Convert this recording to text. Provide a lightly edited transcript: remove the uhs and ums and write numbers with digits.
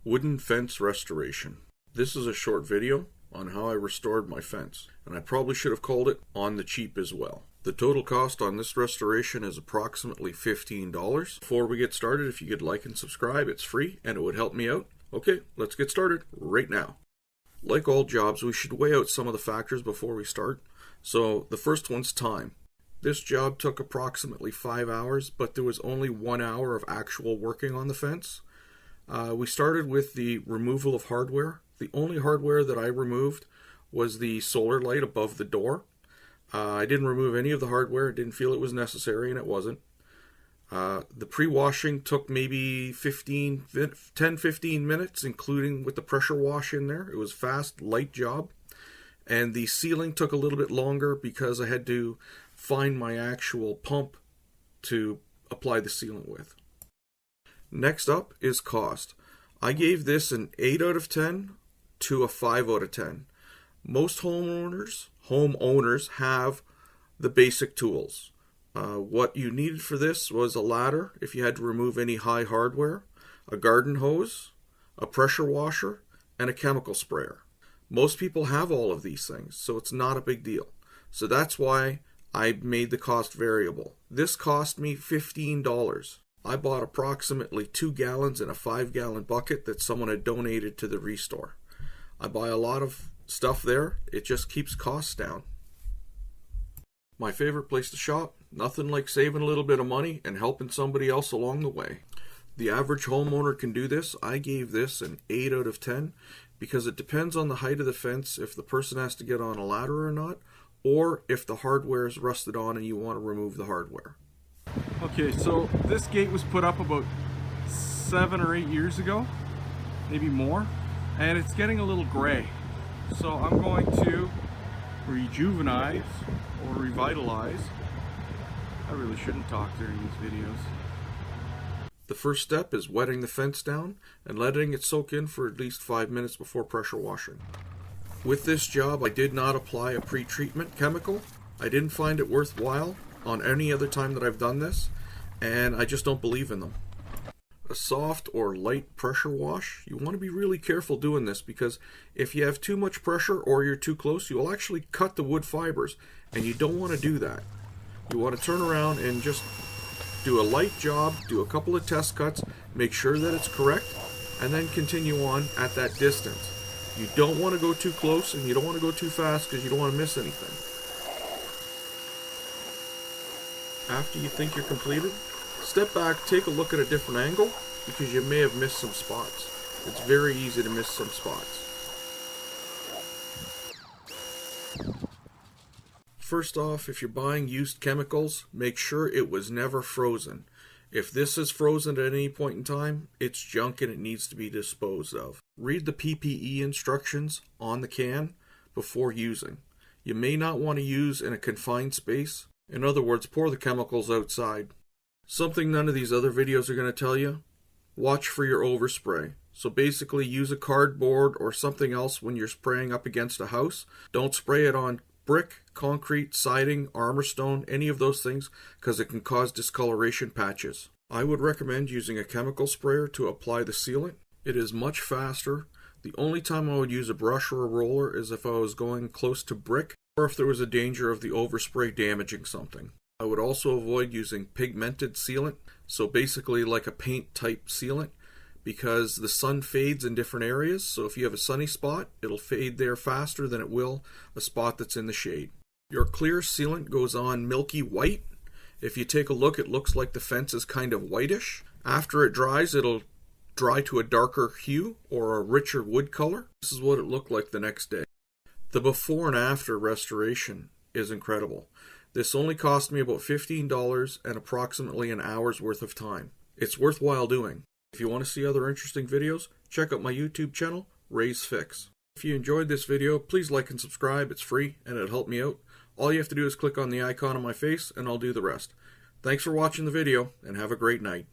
Wooden fence restoration. This is a short video on how I restored my fence, and I probably should have called it on the cheap as well. The total cost on this restoration is approximately $15. Before we get started, if you could like and subscribe, it's free and it would help me out. Okay, let's get started right now. Like all jobs, we should weigh out some of the factors before we start. So the first one's time. This job took approximately 5 hours, but there was only 1 hour of actual working on the fence. We started with the removal of hardware. The only hardware that I removed was the solar light above the door. I didn't remove any of the hardware. I didn't feel it was necessary, and it wasn't. The pre-washing took maybe 10-15 minutes, including with the pressure wash in there. It was a fast, light job. And the sealing took a little bit longer because I had to find my actual pump to apply the sealant with. Next up is cost. I gave this an 8 out of 10 to a 5 out of 10. Most homeowners have the basic tools. What you needed for this was a ladder if you had to remove any high hardware, a garden hose, a pressure washer, and a chemical sprayer. Most people have all of these things, so it's not a big deal. So that's why I made the cost variable. This cost me $15. I bought approximately 2 gallons in a 5-gallon bucket that someone had donated to the restore. I buy a lot of stuff there. It just keeps costs down. My favorite place to shop, nothing like saving a little bit of money and helping somebody else along the way. The average homeowner can do this. I gave this an 8 out of 10 because it depends on the height of the fence, if the person has to get on a ladder or not, or if the hardware is rusted on and you want to remove the hardware. Okay, so this gate was put up about 7 or 8 years ago, maybe more, and it's getting a little gray. So I'm going to rejuvenize or revitalize. I really shouldn't talk during these videos. The first step is wetting the fence down and letting it soak in for at least 5 minutes before pressure washing. With this job, I did not apply a pre-treatment chemical. I didn't find it worthwhile on any other time that I've done this, and I just don't believe in them. A soft or light pressure wash, you want to be really careful doing this because if you have too much pressure or you're too close, you will actually cut the wood fibers, and you don't want to do that. You want to turn around and just do a light job, do a couple of test cuts, make sure that it's correct, and then continue on at that distance. You don't want to go too close and you don't want to go too fast because you don't want to miss anything. After you think you're completed, step back, take a look at a different angle because you may have missed some spots. It's very easy to miss some spots. First off, if you're buying used chemicals, make sure it was never frozen. If this is frozen at any point in time, it's junk and it needs to be disposed of. Read the PPE instructions on the can before using. You may not want to use in a confined space. In other words, pour the chemicals outside. Something none of these other videos are going to tell you, watch for your overspray. So basically use a cardboard or something else when you're spraying up against a house. Don't spray it on brick, concrete, siding, armor stone, any of those things, because it can cause discoloration patches. I would recommend using a chemical sprayer to apply the sealant. It is much faster. The only time I would use a brush or a roller is if I was going close to brick or if there was a danger of the overspray damaging something. I would also avoid using pigmented sealant, so basically like a paint type sealant, because the sun fades in different areas, so if you have a sunny spot, it'll fade there faster than it will a spot that's in the shade. Your clear sealant goes on milky white. If you take a look, it looks like the fence is kind of whitish. After it dries, it'll dry to a darker hue or a richer wood color. This is what it looked like the next day. The before and after restoration is incredible. This only cost me about $15 and approximately an hour's worth of time. It's worthwhile doing. If you want to see other interesting videos, check out my YouTube channel, Ray's Fix. If you enjoyed this video, please like and subscribe. It's free and it'll help me out. All you have to do is click on the icon on my face and I'll do the rest. Thanks for watching the video and have a great night.